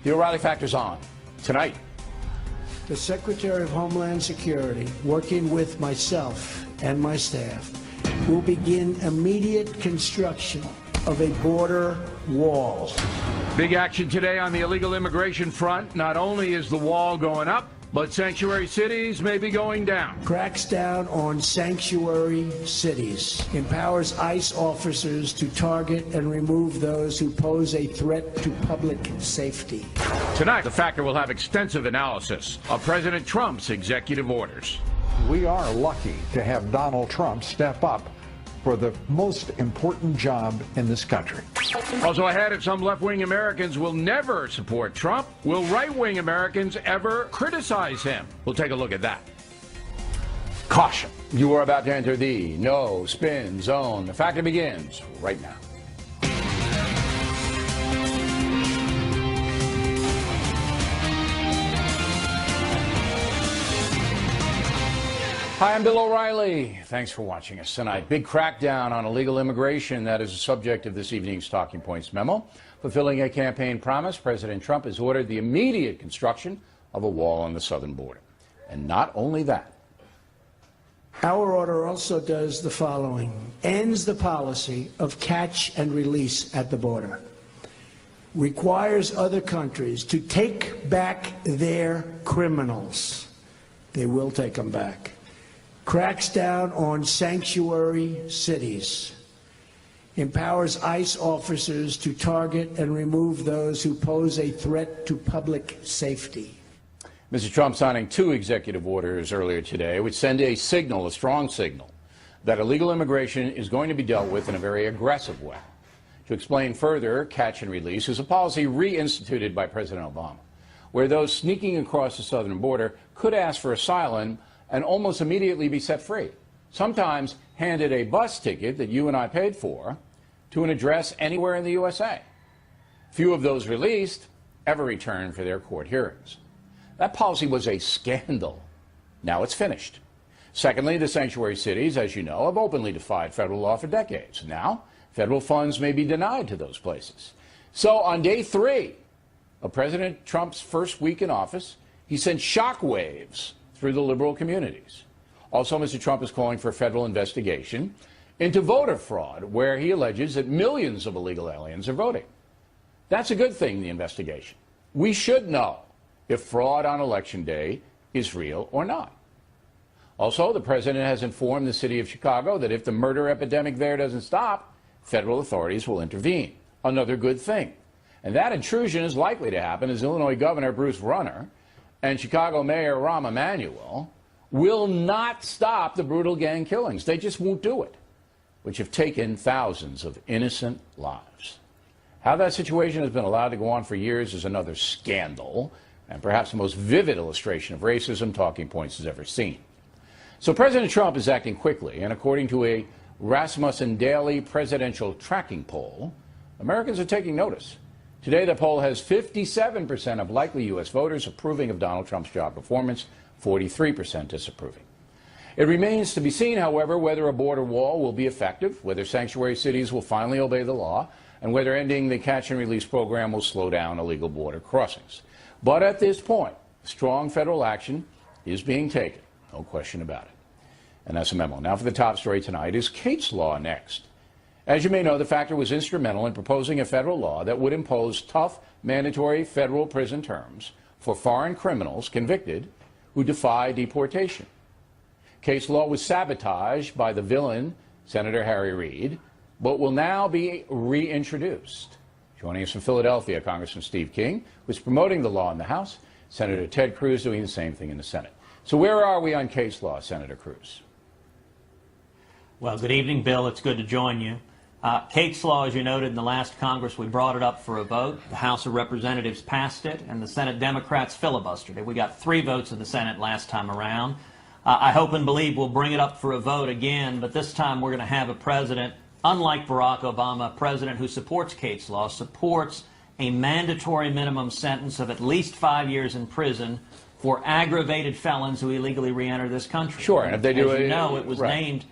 The O'Reilly Factor's on tonight. The Secretary of Homeland Security, working with myself and my staff, will begin immediate construction of a border wall. Big action today on the illegal immigration front. Not only is the wall going up, but sanctuary cities may be going down. Cracks down on sanctuary cities. Empowers ICE officers to target and remove those who pose a threat to public safety. Tonight, The Factor will have extensive analysis of President Trump's executive orders. We are lucky to have Donald Trump step up for the most important job in this country. Also ahead, if some left-wing Americans will never support Trump, will right-wing Americans ever criticize him? We'll take a look at that. Caution. You are about to enter the no spin zone. The Factor begins right now. Hi, I'm Bill O'Reilly. Thanks for watching us tonight. Big crackdown on illegal immigration. That is the subject of this evening's Talking Points memo. Fulfilling a campaign promise, President Trump has ordered the immediate construction of a wall on the southern border. And not only that. Our order also does the following. Ends the policy of catch and release at the border. Requires other countries to take back their criminals. They will take them back. Cracks down on sanctuary cities. Empowers ICE officers to target and remove those who pose a threat to public safety. Mr. Trump signing 2 executive orders earlier today, which send a signal, a strong signal, that illegal immigration is going to be dealt with in a very aggressive way. To explain further, catch and release is a policy reinstituted by President Obama, where those sneaking across the southern border could ask for asylum and almost immediately be set free, sometimes handed a bus ticket that you and I paid for to an address anywhere in the USA. Few of those released ever return for their court hearings. That policy was a scandal. Now it's finished. Secondly, the sanctuary cities, as you know, have openly defied federal law for decades. Now, federal funds may be denied to those places. So on day 3 of President Trump's first week in office, he sent shockwaves through the liberal communities. Also, Mr. Trump is calling for a federal investigation into voter fraud, where he alleges that millions of illegal aliens are voting. That's a good thing, the investigation. We should know if fraud on Election Day is real or not. Also, the president has informed the city of Chicago that if the murder epidemic there doesn't stop, federal authorities will intervene. Another good thing. And that intrusion is likely to happen as Illinois Governor Bruce Rauner and Chicago Mayor Rahm Emanuel will not stop the brutal gang killings. They just won't do it, which have taken thousands of innocent lives. How that situation has been allowed to go on for years is another scandal, and perhaps the most vivid illustration of racism Talking Points has ever seen. So President Trump is acting quickly, and according to a Rasmussen Daily presidential tracking poll, Americans are taking notice. Today, the poll has 57% of likely U.S. voters approving of Donald Trump's job performance, 43% disapproving. It remains to be seen, however, whether a border wall will be effective, whether sanctuary cities will finally obey the law, and whether ending the catch and release program will slow down illegal border crossings. But at this point, strong federal action is being taken, no question about it. And that's a memo. Now for the top story tonight. Is Kate's Law next? As you may know, the Factor was instrumental in proposing a federal law that would impose tough, mandatory federal prison terms for foreign criminals convicted who defy deportation. Kate's Law was sabotaged by the villain, Senator Harry Reid, but will now be reintroduced. Joining us from Philadelphia, Congressman Steve King was promoting the law in the House, Senator Ted Cruz doing the same thing in the Senate. So where are we on Kate's Law, Senator Cruz? Well, good evening, Bill. It's good to join you. Kate's Law, as you noted, in the last Congress, we brought it up for a vote. The House of Representatives passed it, and the Senate Democrats filibustered it. We got 3 votes in the Senate last time around. I hope and believe we'll bring it up for a vote again, but this time we're going to have a president, unlike Barack Obama, a president who supports Kate's Law, supports a mandatory minimum sentence of at least 5 years in prison for aggravated felons who illegally re-enter this country. Sure, and if they do it, it was named.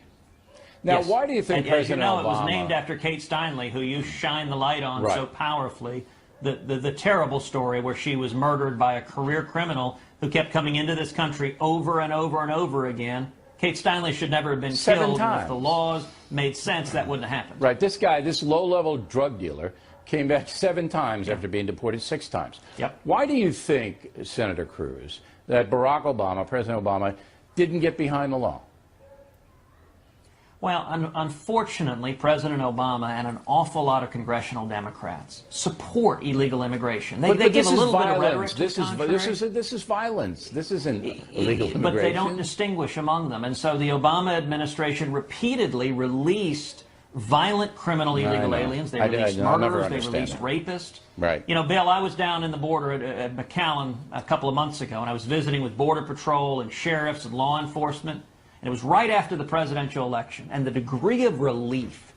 Now, yes. Why do you think President Obama... it was named after Kate Steinle, who you shine the light on so powerfully the terrible story where she was murdered by a career criminal who kept coming into this country over and over and over again. Kate Steinle should never have been killed. And if the laws made sense, that wouldn't have happened. Right. This guy, this low-level drug dealer, came back 7 times after being deported 6 times. Yep. Why do you think, Senator Cruz, that Barack Obama, President Obama, didn't get behind the law? Well, unfortunately, President Obama and an awful lot of congressional Democrats support illegal immigration. They give a little bit of rhetoric to the contrary. This is violence. This isn't illegal immigration. But they don't distinguish among them. And so the Obama administration repeatedly released violent criminal illegal aliens. They released murderers. They released rapists. Right. You know, Bill, I was down in the border at McAllen a couple of months ago, and I was visiting with Border Patrol and sheriffs and law enforcement. And it was right after the presidential election. And the degree of relief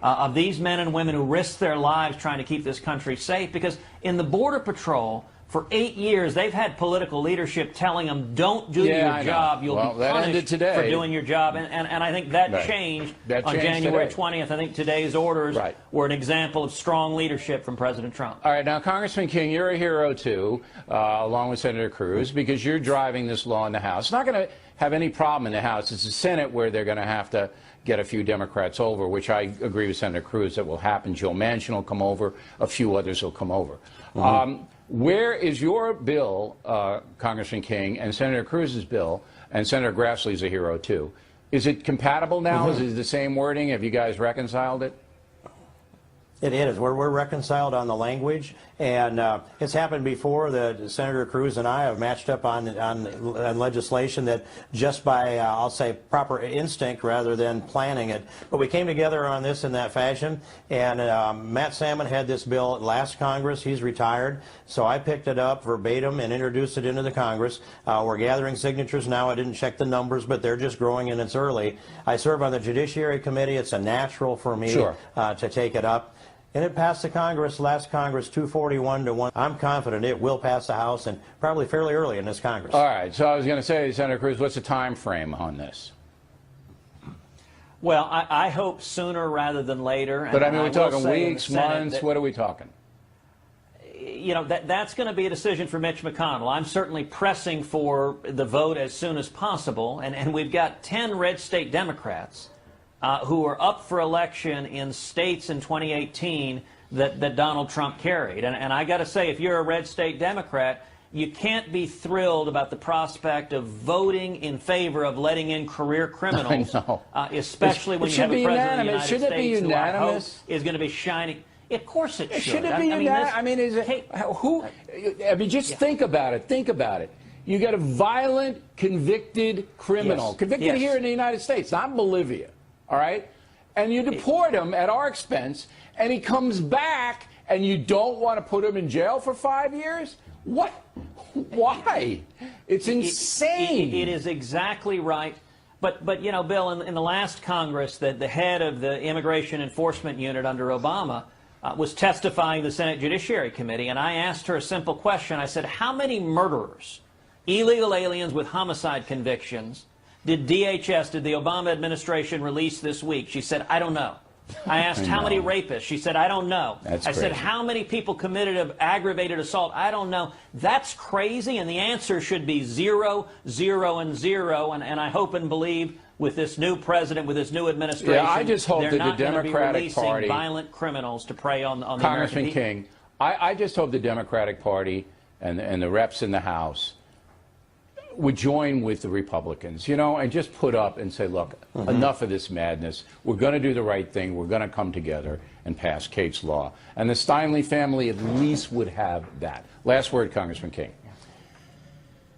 of these men and women who risked their lives trying to keep this country safe, because in the Border Patrol, for 8 years, they've had political leadership telling them, don't do your job. You'll be punished for doing your job. And I think that changed on January 20th. I think today's orders were an example of strong leadership from President Trump. All right. Now, Congressman King, you're a hero, too, along with Senator Cruz, because you're driving this law in the House. It's not going to have any problem in the House. It's the Senate where they're going to have to get a few Democrats over, which I agree with Senator Cruz that will happen. Joe Manchin will come over. A few others will come over. Where is your bill, Congressman King, and Senator Cruz's bill, and Senator Grassley's a hero, too? Is it compatible now? Is it the same wording? Have you guys reconciled it? It is. We're reconciled on the language, and it's happened before that Senator Cruz and I have matched up on legislation that just by, I'll say, proper instinct rather than planning it. But we came together on this in that fashion, and Matt Salmon had this bill at last Congress. He's retired, so I picked it up verbatim and introduced it into the Congress. We're gathering signatures now. I didn't check the numbers, but they're just growing and it's early. I serve on the Judiciary Committee. It's a natural for me to take it up. And it passed the Congress, last Congress, 241 to 1. I'm confident it will pass the House, and probably fairly early in this Congress. All right. So I was going to say, Senator Cruz, what's the time frame on this? Well, I hope sooner rather than later. But I mean, we're talking weeks, months. What are we talking? You know, that's going to be a decision for Mitch McConnell. I'm certainly pressing for the vote as soon as possible, and we've got 10 red state Democrats who are up for election in states in 2018 that Donald Trump carried. And I got to say, if you're a red state Democrat, you can't be thrilled about the prospect of voting in favor of letting in career criminals, especially when you have a president of the United States who I hope is going to be shining. Of course it should. Should it be unanimous? I mean, is it, I mean, just think about it. Think about it. You got a violent, convicted criminal, convicted here in the United States, not Bolivia. All right? And you deport him at our expense, and he comes back, and you don't want to put him in jail for 5 years? What? Why? It's insane. It is exactly right. But you know, Bill, in the last Congress, the head of the Immigration Enforcement Unit under Obama was testifying to the Senate Judiciary Committee, and I asked her a simple question. I said, how many murderers, illegal aliens with homicide convictions, did DHS, did the Obama administration release this week? She said, I don't know. I asked how many rapists. She said, I don't know. I said, how many people committed an aggravated assault? I don't know. That's crazy, and the answer should be 0, 0, and 0. And I hope and believe with this new president, with this new administration, I just hope that the Democratic Party, violent criminals to prey on the Congressman American King, I just hope the Democratic Party and the reps in the House would join with the Republicans, you know, and just put up and say, look, enough of this madness. We're going to do the right thing. We're going to come together and pass Kate's law. And the Steinle family at least would have that. Last word, Congressman King.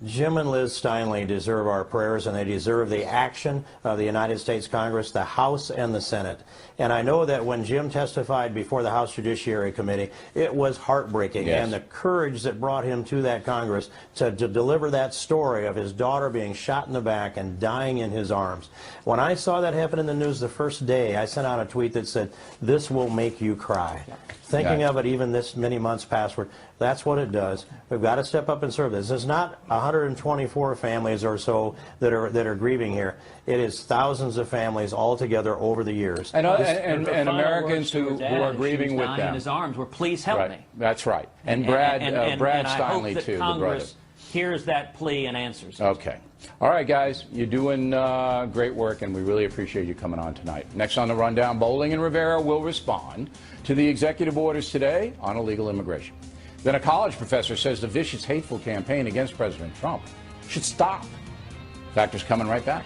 Jim and Liz Steinle deserve our prayers, and they deserve the action of the United States Congress, the House and the Senate. And I know that when Jim testified before the House Judiciary Committee, it was heartbreaking. And the courage that brought him to that Congress to deliver that story of his daughter being shot in the back and dying in his arms. When I saw that happen in the news the first day, I sent out a tweet that said, this will make you cry. Thinking of it even this many months pastward, that's what it does. We've got to step up and serve this. It's not 100 124 families or so that are grieving here. It is thousands of families all together over the years. And Her final Americans words to her who dad are as she grieving was with dying them. in his arms were, "Please help Right. me." That's right. And Brad And I hope Steinle, that too, the brother. Congress hears that plea and answers it. Okay. All right, guys. You're doing great work, and we really appreciate you coming on tonight. Next on the Rundown, Bowling and Rivera will respond to the executive orders today on illegal immigration. Then a college professor says the vicious, hateful campaign against President Trump should stop. Factors coming right back.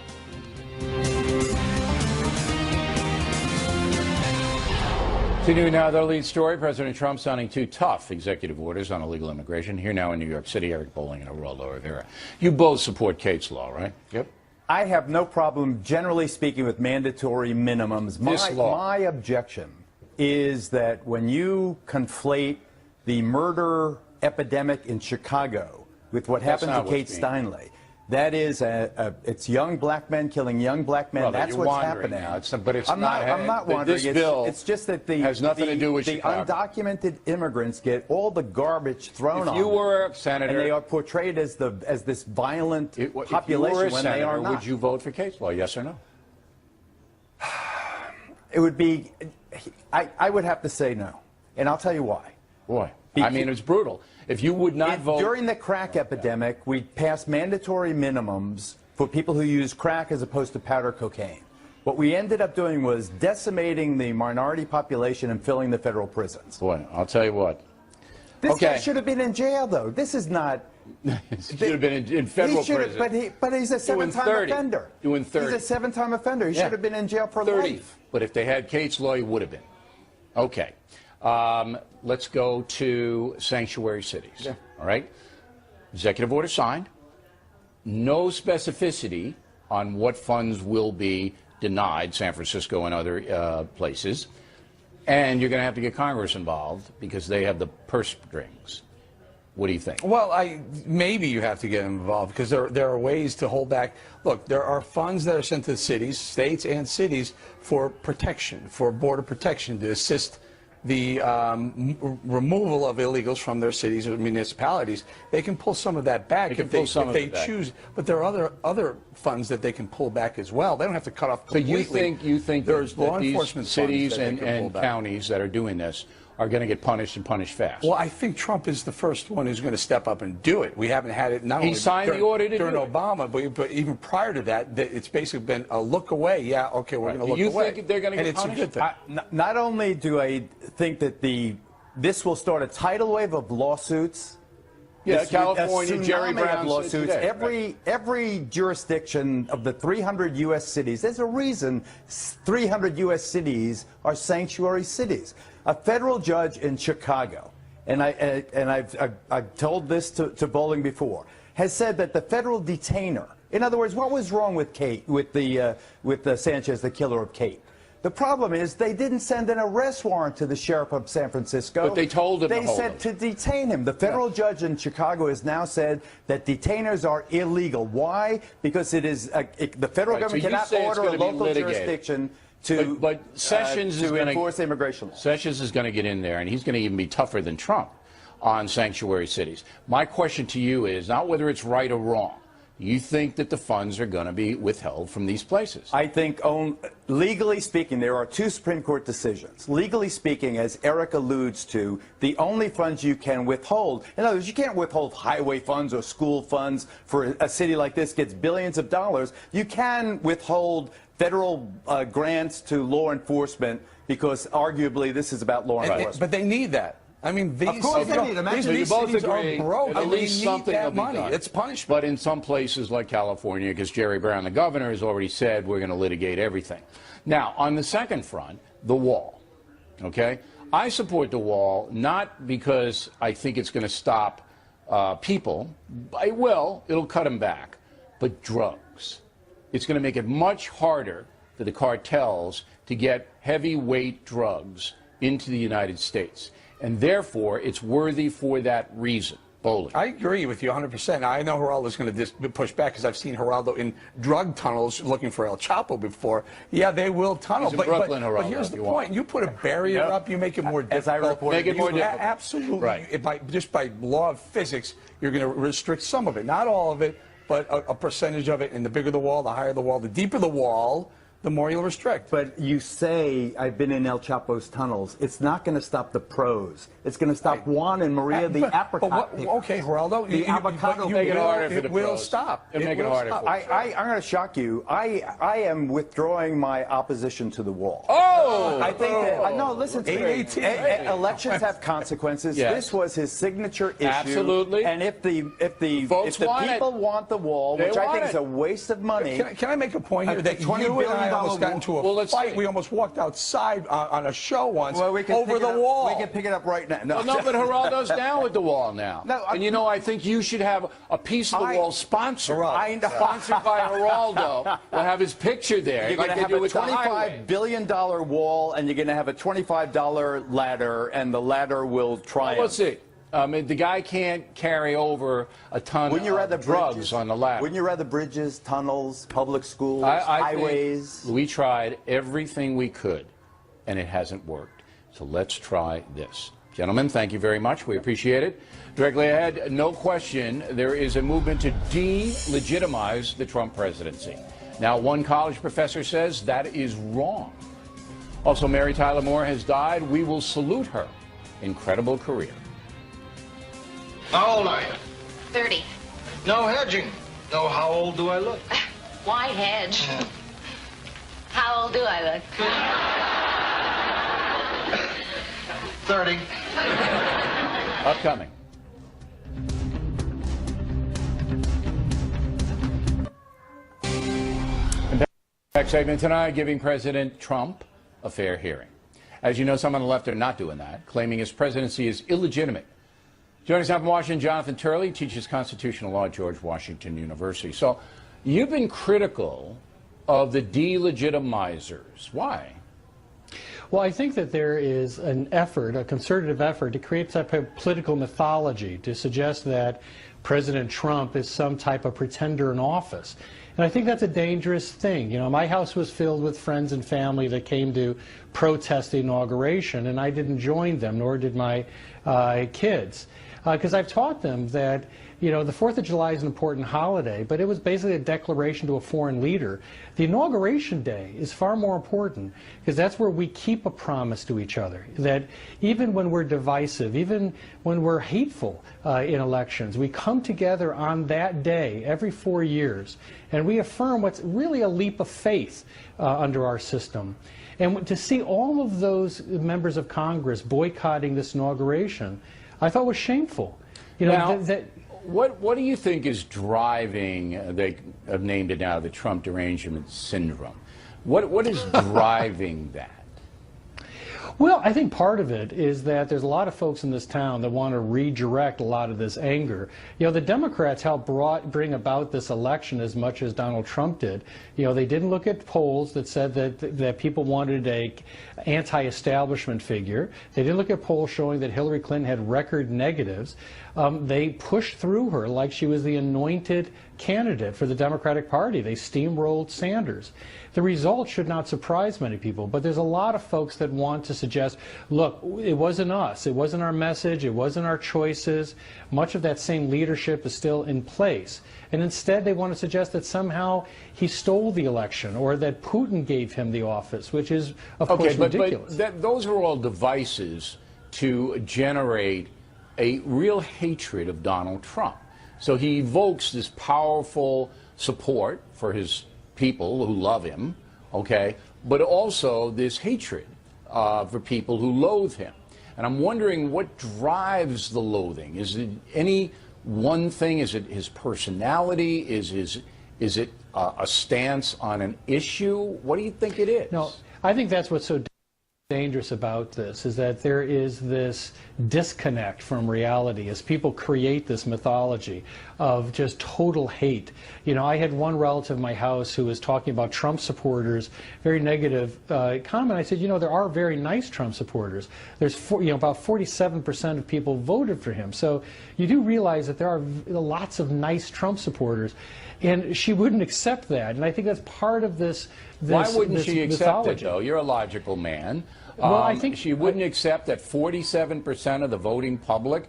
Continuing now, their lead story, President Trump signing 2 tough executive orders on illegal immigration. Here now in New York City, Eric Bowling and Geraldo Rivera. You both support Kate's Law, right? Yep. I have no problem, generally speaking, with mandatory minimums. This law. My objection is that when you conflate the murder epidemic in Chicago with what happened not to Kate what's being- Steinle, that is it's young black men killing young black men. Well, That's you're what's wandering happening. now. But it's I'm not wandering. This bill It's just that the has nothing to do with the Chicago. undocumented immigrants get all the garbage thrown on If you them, were a senator, and they are portrayed as this violent if you were population a when they are senator, not. would you vote for Kate's Law? Yes or no? It would be, I would have to say no. And I'll tell you why. Boy, I mean, it's brutal. If you would not vote During the crack epidemic, we passed mandatory minimums for people who use crack as opposed to powder cocaine. What we ended up doing was decimating the minority population and filling the federal prisons. boy, I'll tell you what. This guy Okay. should have been in jail, though. This is not. He should have been in federal He should have, prison. but he's a Doing seven-time 30. offender. Doing 30. He's a seven-time offender. He Yeah. should have been in jail for 30. life. But if they had Kate's Law, he would have been. Okay. Let's go to sanctuary cities. Yeah. All right. Executive order signed. No specificity on what funds will be denied, San Francisco and other places. And you're going to have to get Congress involved because they have the purse strings. What do you think? Well, maybe you have to get involved because there are ways to hold back. Look, there are funds that are sent to cities, states and cities for protection, for border protection, to assist the removal of illegals from their cities or municipalities. They can pull some of that back if they choose. But there are other funds that they can pull back as well. They don't have to cut off completely. So you think there's that law these enforcement cities funds that they can pull and back. counties that are doing this are going to get punished and punished fast? Well, I think Trump is the first one who's going to step up and do it. We haven't had it not He only signed the order to during do it. Obama, but even prior to that, it's basically been a look away. Yeah, okay, we're Right. going to look Do you away. think they're gonna get and it's punished? a good thing. Not only do I think that this will start a tidal wave of lawsuits. Yeah, This- California, a Jerry tsunami Brown of lawsuits. said today, Every jurisdiction of the 300 U.S. cities, there's a reason 300 U.S. cities are sanctuary cities. A federal judge in Chicago, and I've told this to Bowling before, has said that the federal detainer, in other words, what was wrong with Sanchez, the killer of Kate? The problem is they didn't send an arrest warrant to the sheriff of San Francisco. But they told him to They hold said him. to detain him. The federal judge in Chicago has now said that detainers are illegal. Why? Because it is the federal Right, so government you cannot say it's order a gonna be local litigated. jurisdiction to But Sessions is to gonna enforce immigration law. Sessions is going to get in there, and he's going to even be tougher than Trump on sanctuary cities. My question to you is not whether it's right or wrong. You think that the funds are going to be withheld from these places? I think, legally speaking, there are two Supreme Court decisions. Legally speaking, as Eric alludes to, the only funds you can withhold, in other words, you can't withhold highway funds or school funds for a city like this gets billions of dollars. You can withhold federal grants to law enforcement because arguably this is about law enforcement. But they need that. I mean, these, course they need it. these, So you these both cities agree are broke. at and least they need something will that be money. done. It's punishment. But in some places like California, because Jerry Brown, the governor, has already said we're going to litigate everything. Now, on the second front, the wall. Okay? I support the wall not because I think it's going to stop people. It will. It'll cut them back. But drugs. It's going to make it much harder for the cartels to get heavyweight drugs into the United States. And therefore, it's worthy for that reason. Bowling. I agree with you 100%. I know Geraldo's going to push back because I've seen Geraldo in drug tunnels looking for El Chapo before. Yeah, they will tunnel. He's in Brooklyn, but Geraldo, here's the if you point. want. You put a barrier up, you make it more difficult. As I reported, Make it more difficult. Absolutely. Right. Just by law of physics, you're going to restrict some of it. Not all of it, but a percentage of it. And the bigger the wall, the higher the wall, the deeper the wall, the more you'll restrict. But you say, I've been in El Chapo's tunnels. It's not going to stop the pros. It's going to stop Juan and Maria, the apricot. Okay, Geraldo. The avocado make it harder for the It will pros. stop. It'll make it will harder stop. for I'm going to shock you. I am withdrawing my opposition to the wall. Oh! I think that, no, listen to me. 818. Elections have consequences. Yes. This was his signature issue. Absolutely. And if the Folks want people it. want the wall, They which I want think is it. a waste of money. Can I make a point here A that $20 you and I billion almost got into a Well, let's fight? see. We almost walked outside on a show once Well, we can over pick the it up, wall. We can pick it up right now. Well, no, but Geraldo's down with the wall now. No, and you know, I think you should have a piece of the wall sponsored. Sponsored by Geraldo. We'll have his picture there. You're like going to they have do a with the highway. $25 billion wall, and you're going to have a $25 ladder, and the ladder will triumph. Well, let's see. The guy can't carry over a ton Wouldn't you rather of drugs bridges, on the ladder. Wouldn't you rather bridges, tunnels, public schools, I highways? think we tried everything we could, and it hasn't worked. So let's try this. Gentlemen, thank you very much. We appreciate it. Directly ahead, no question, there is a movement to delegitimize the Trump presidency. Now, one college professor says that is wrong. Also, Mary Tyler Moore has died. We will salute her incredible career. How old are you? 30. No hedging. No, how old do I look? Why hedge? How old do I look? 30. Upcoming. Next segment tonight, giving President Trump a fair hearing. As you know, some on the left are not doing that, claiming his presidency is illegitimate. Joining us now from Washington, Jonathan Turley, teaches constitutional law at George Washington University. So you've been critical of the delegitimizers. Why? Well, I think that there is an effort, a concerted effort, to create some type of political mythology to suggest that President Trump is some type of pretender in office. And I think that's a dangerous thing. You know, my house was filled with friends and family that came to protest the inauguration, and I didn't join them, nor did my kids. Because I've taught them that, you know, the 4th of July is an important holiday, but it was basically a declaration to a foreign leader. The inauguration day is far more important because that's where we keep a promise to each other, that even when we're divisive, even when we're hateful in elections, we come together on that day every 4 years and we affirm what's really a leap of faith under our system. And to see all of those members of Congress boycotting this inauguration, I thought was shameful. You know, Now, what do you think is driving, they have named it now, the Trump derangement syndrome? What is driving that? Well, I think part of it is that there's a lot of folks in this town that want to redirect a lot of this anger. You know, the Democrats helped bring about this election as much as Donald Trump did. You know, they didn't look at polls that said that people wanted a anti-establishment figure. They didn't look at polls showing that Hillary Clinton had record negatives. They pushed through her like she was the anointed candidate for the Democratic Party. They steamrolled Sanders. The result should not surprise many people, but there's a lot of folks that want to suggest, look, it wasn't us, it wasn't our message, it wasn't our choices. Much of that same leadership is still in place. And instead they want to suggest that somehow he stole the election or that Putin gave him the office, which is, of course, ridiculous. But those are all devices to generate a real hatred of Donald Trump. So he evokes this powerful support for his people who love him, okay, but also this hatred for people who loathe him. And I'm wondering what drives the loathing. Is it any one thing? Is it his personality? Is it a stance on an issue? What do you think it is? No, I think that's what's so dangerous about this is that there is this disconnect from reality as people create this mythology of just total hate. You know, I had one relative in my house who was talking about Trump supporters, very negative comment. I said, you know, there are very nice Trump supporters. There's about 47% of people voted for him. So you do realize that there are lots of nice Trump supporters. And she wouldn't accept that. And I think that's part of this Why wouldn't she accept mythology. it, though? You're a logical man. Well, I think she wouldn't accept that 47% of the voting public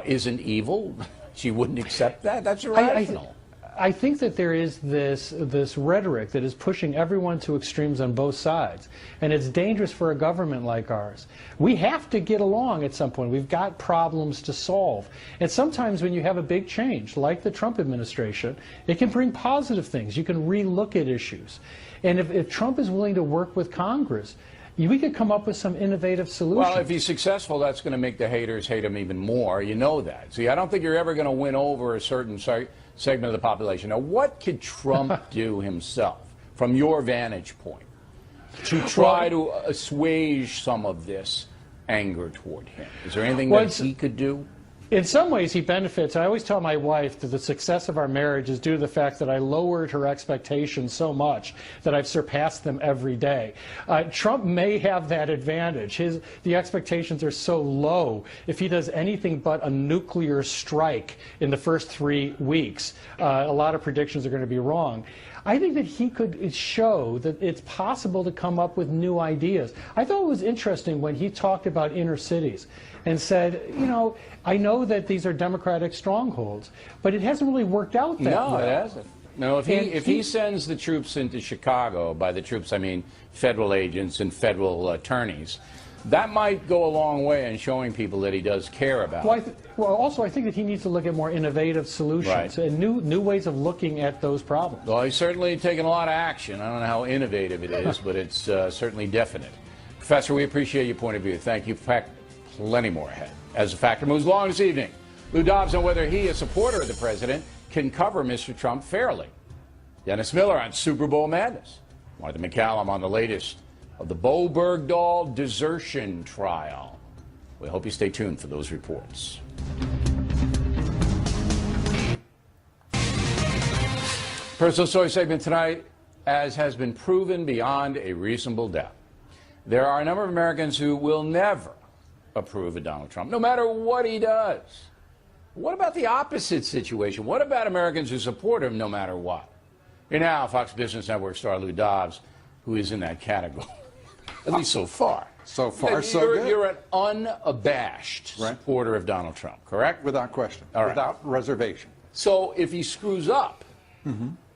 isn't evil. She wouldn't accept that. That's irrational. I think that there is this rhetoric that is pushing everyone to extremes on both sides, and it's dangerous for a government like ours. We have to get along at some point. We've got problems to solve, and sometimes when you have a big change, like the Trump administration, it can bring positive things. You can re-look at issues, and if Trump is willing to work with Congress, we could come up with some innovative solutions. Well, if he's successful, that's going to make the haters hate him even more. You know that. See, I don't think you're ever going to win over a certain segment of the population. Now, what could Trump do himself, from your vantage point, to try to assuage some of this anger toward him? Is there anything that he could do? In some ways, he benefits. I always tell my wife that the success of our marriage is due to the fact that I lowered her expectations so much that I've surpassed them every day. Trump may have that advantage. The expectations are so low. If he does anything but a nuclear strike in the first 3 weeks, a lot of predictions are going to be wrong. I think that he could show that it's possible to come up with new ideas. I thought it was interesting when he talked about inner cities and said, you know, I know that these are Democratic strongholds, but it hasn't really worked out that well. No, it hasn't. No, if he sends the troops into Chicago, by the troops I mean federal agents and federal attorneys, that might go a long way in showing people that he does care about it. Well, also, I think that he needs to look at more innovative solutions and new ways of looking at those problems. Well, he's certainly taken a lot of action. I don't know how innovative it is, but it's certainly definite. Professor, we appreciate your point of view. Thank you. In fact, plenty more ahead. As the Factor moves along this evening, Lou Dobbs on whether he, a supporter of the president, can cover Mr. Trump fairly. Dennis Miller on Super Bowl madness. Martha McCallum on the latest of the Bo Bergdahl desertion trial. We hope you stay tuned for those reports. Personal Story segment tonight, as has been proven beyond a reasonable doubt. There are a number of Americans who will never approve of Donald Trump, no matter what he does. What about the opposite situation? What about Americans who support him no matter what? Here now, Fox Business Network star Lou Dobbs, who is in that category. At least so far. So far, so good. You're an unabashed supporter of Donald Trump, correct? Without question. All right. Without reservation. So if he screws up,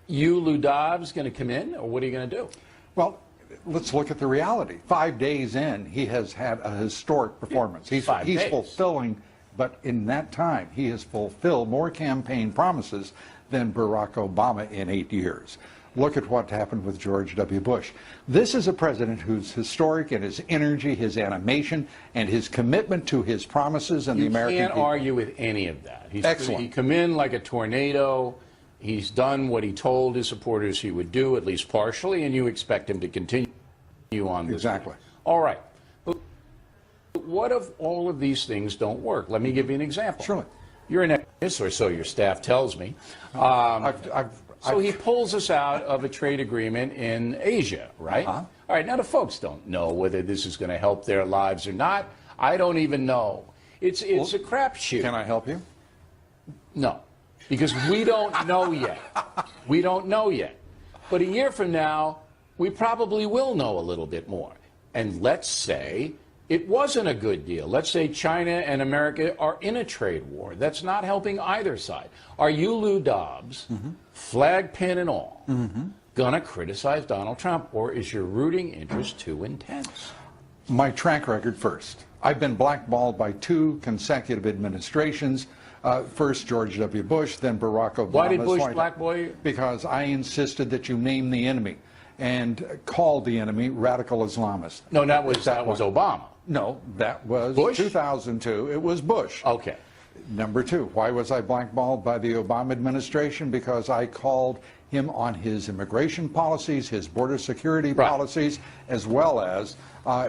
you, Lou Dobbs, going to come in, or what are you going to do? Well, let's look at the reality. 5 days in, he has had a historic performance. He's fulfilling, but in that time, he has fulfilled more campaign promises than Barack Obama in 8 years. Look at what happened with George W. Bush. This is a president who's historic in his energy, his animation, and his commitment to his promises and the American people. You can't argue with any of that. Excellent. He come in like a tornado. He's done what he told his supporters he would do, at least partially, and you expect him to continue on this. Exactly. All right. But what if all of these things don't work? Let me give you an example. Surely. You're an economist, or so your staff tells me. So he pulls us out of a trade agreement in Asia, right? All right, now the folks don't know whether this is going to help their lives or not. I don't even know. It's a crapshoot. Can I help you? No, because we don't know yet. We don't know yet. But a year from now, we probably will know a little bit more. And let's say it wasn't a good deal. Let's say China and America are in a trade war. That's not helping either side. Are you, Lou Dobbs, flag pin and all, gonna criticize Donald Trump, or is your rooting interest too intense? My track record first. I've been blackballed by 2 consecutive administrations. First George W. Bush, then Barack Obama. Why did Bush blackball you? Because I insisted that you name the enemy and called the enemy radical Islamists. No, that was Obama. No, that was Bush? 2002. It was Bush. Okay. Number two, why was I blackballed by the Obama administration? Because I called him on his immigration policies, his border security policies, as well as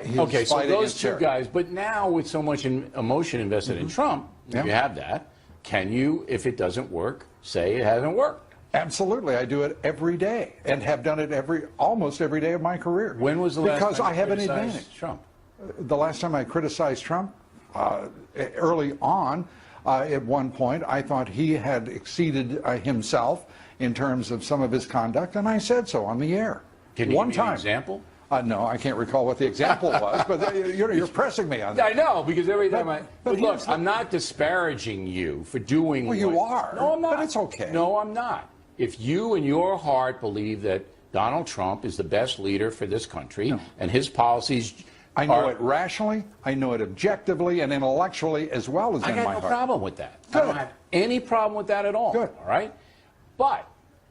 his okay, so fight those against two terror. guys, but now with so much emotion invested in Trump, if you have that, can you, if it doesn't work, say it hasn't worked? Absolutely. I do it every day and have done it almost every day of my career. When was the last time Because I you have an criticized advantage. Trump? The last time I criticized Trump, early on, at one point, I thought he had exceeded himself in terms of some of his conduct, and I said so on the air. Can you one give me time. an example? No, I can't recall what the example was, but you're pressing me on that. I know, because every time but look, here's I'm not disparaging you for doing Well, you are. No, I'm not. But it's okay. No, I'm not. If you in your heart believe that Donald Trump is the best leader for this country and his policies I know it rationally, I know it objectively and intellectually as well as in my heart. I got no problem with that. Good. I don't have any problem with that at all. Good. All right? But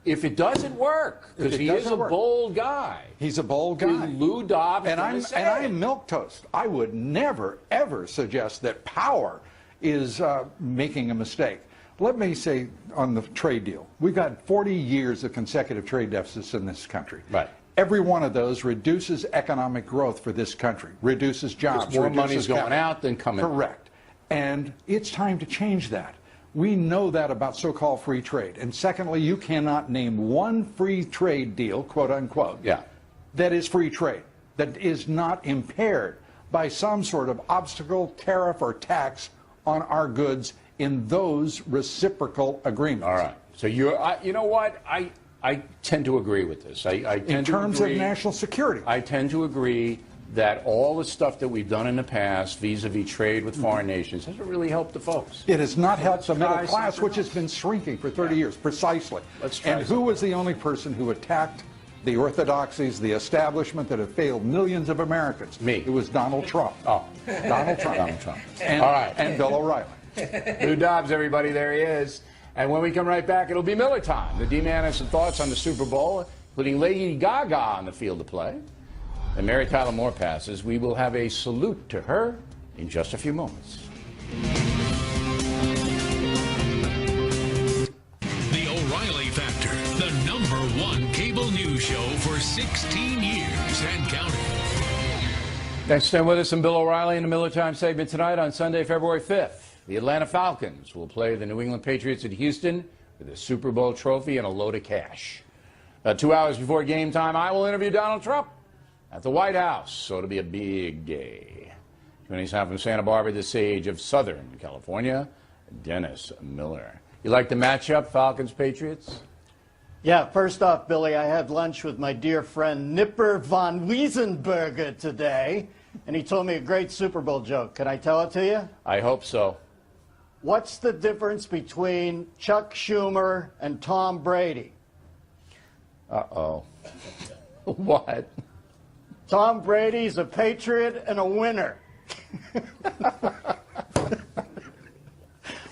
if it doesn't work, because he is a bold guy. He's a bold guy. Lou Dobbs and I'm milquetoast. I would never, ever suggest that power is making a mistake. Let me say on the trade deal, we've got 40 years of consecutive trade deficits in this country. Right. Every one of those reduces economic growth for this country, reduces jobs. More reduces money's going out than coming in. Correct. And it's time to change that. We know that about so-called free trade. And secondly, you cannot name one free trade deal, quote unquote, that is free trade, that is not impaired by some sort of obstacle, tariff, or tax on our goods in those reciprocal agreements. All right. So you know what? I tend to agree with this. In terms of national security. I tend to agree that all the stuff that we've done in the past vis-a-vis trade with foreign nations hasn't really helped the folks. It has not helped the middle class, which has been shrinking for 30 years, precisely. And who was the only person who attacked the orthodoxies, the establishment that have failed millions of Americans? Me. It was Donald Trump. Oh. Donald Trump. Donald Trump. And, all right. And Bill O'Reilly. Lou Dobbs, everybody, there he is. And when we come right back, it'll be Miller time. The D-Man has some thoughts on the Super Bowl, including Lady Gaga on the field of play. And Mary Tyler Moore passes. We will have a salute to her in just a few moments. The O'Reilly Factor, the #1 cable news show for 16 years and counting. Thanks for staying with us. I'm Bill O'Reilly in the Miller Time segment tonight on Sunday, February 5th. The Atlanta Falcons will play the New England Patriots at Houston with a Super Bowl trophy and a load of cash. 2 hours before game time, I will interview Donald Trump at the White House, so it'll be a big day. Joining us now from Santa Barbara, the sage of Southern California, Dennis Miller. You like the matchup, Falcons-Patriots? Yeah, first off, Billy, I had lunch with my dear friend Nipper von Wiesenberger today, and he told me a great Super Bowl joke. Can I tell it to you? I hope so. What's the difference between Chuck Schumer and Tom Brady? Uh-oh. What? Tom Brady's a patriot and a winner.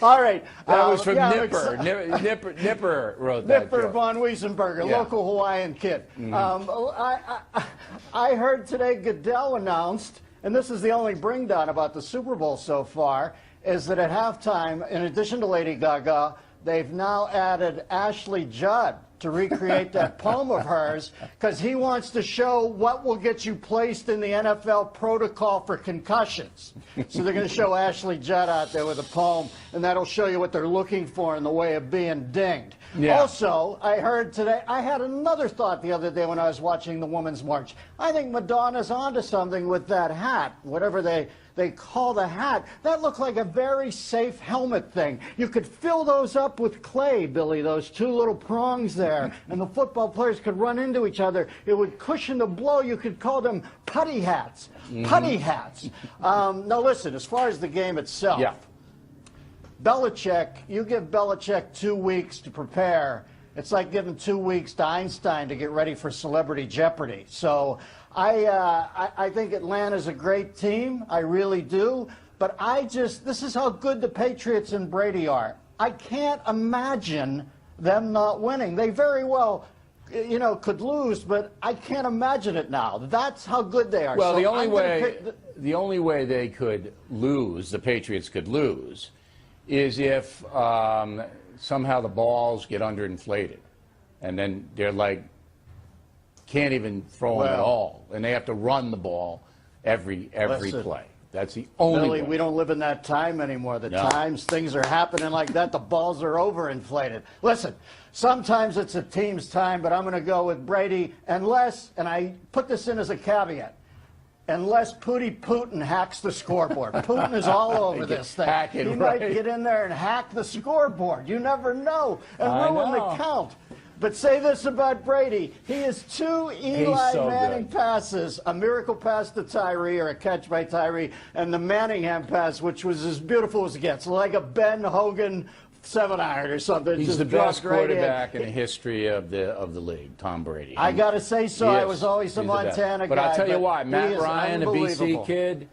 All right. That was from Nipper. Nipper wrote that Nipper joke. von Wiesenberger, local Hawaiian kid. I heard today Goodell announced, and this is the only bring down about the Super Bowl so far, is that at halftime, in addition to Lady Gaga, they've now added Ashley Judd to recreate that poem of hers, because he wants to show what will get you placed in the NFL protocol for concussions. So they're going to show Ashley Judd out there with a poem, and that'll show you what they're looking for in the way of being dinged. Yeah. Also, I heard today, I had another thought the other day when I was watching the Women's March. I think Madonna's onto something with that hat, whatever they call the hat. That looked like a very safe helmet thing. You could fill those up with clay, Billy, those two little prongs there, and the football players could run into each other. It would cushion the blow. You could call them putty hats. Putty hats. Now listen, as far as the game itself, Belichick, you give Belichick 2 weeks to prepare. It's like giving 2 weeks to Einstein to get ready for Celebrity Jeopardy. So I think Atlanta's a great team. I really do. But this is how good the Patriots and Brady are. I can't imagine them not winning. They very well, could lose, but I can't imagine it now. That's how good they are. Well, so the only way they could lose, the Patriots could lose, is if somehow the balls get underinflated, and then they're like, can't even throw them at all, and they have to run the ball every play. That's the only Billy, way. we don't live in that time anymore. The times things are happening like that, the balls are overinflated. Listen, sometimes it's a team's time, but I'm going to go with Brady unless, and I put this in as a caveat, unless Putin hacks the scoreboard. Putin is all over this thing. He might get in there and hack the scoreboard. You never know. And ruin the count. But say this about Brady. He has 2 Eli Manning passes, a miracle pass to Tyree or a catch by Tyree, and the Manningham pass, which was as beautiful as it gets, like a Ben Hogan 7-iron or something. He's the best quarterback in the history of the league, Tom Brady. I got to say so. I was always a Montana guy. But I'll tell you why, Matt Ryan, a BC kid,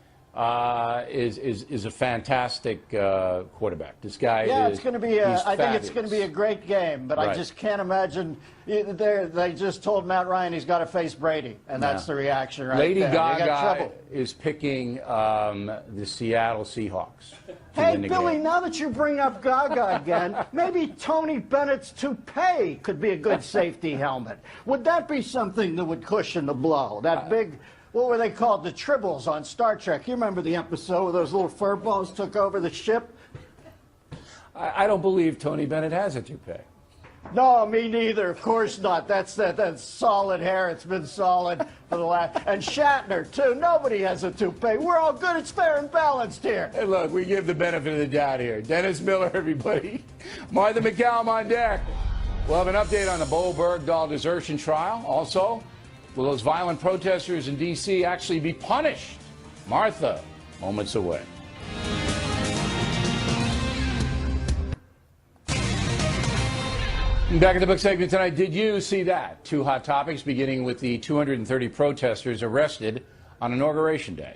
is a fantastic quarterback. This guy it's going to be. I think it's going to be a great game, but I just can't imagine. They just told Matt Ryan he's got to face Brady, and that's the reaction right Lady there. Gaga is picking the Seattle Seahawks. Hey, Billy, now that you bring up Gaga again, maybe Tony Bennett's toupee could be a good safety helmet. Would that be something that would cushion the blow? That big. What were they called? The Tribbles on Star Trek. You remember the episode where those little fur balls took over the ship? I don't believe Tony Bennett has a toupee. No, me neither. Of course not. That's solid hair. It's been solid for the last. And Shatner, too. Nobody has a toupee. We're all good. It's fair and balanced here. Hey, look, we give the benefit of the doubt here. Dennis Miller, everybody. Martha McCallum on deck. We'll have an update on the Bo Bergdahl desertion trial. Also, will those violent protesters in D.C. actually be punished? Martha, moments away. Back at the book segment tonight, did you see that? 2 hot topics, beginning with the 230 protesters arrested on Inauguration Day.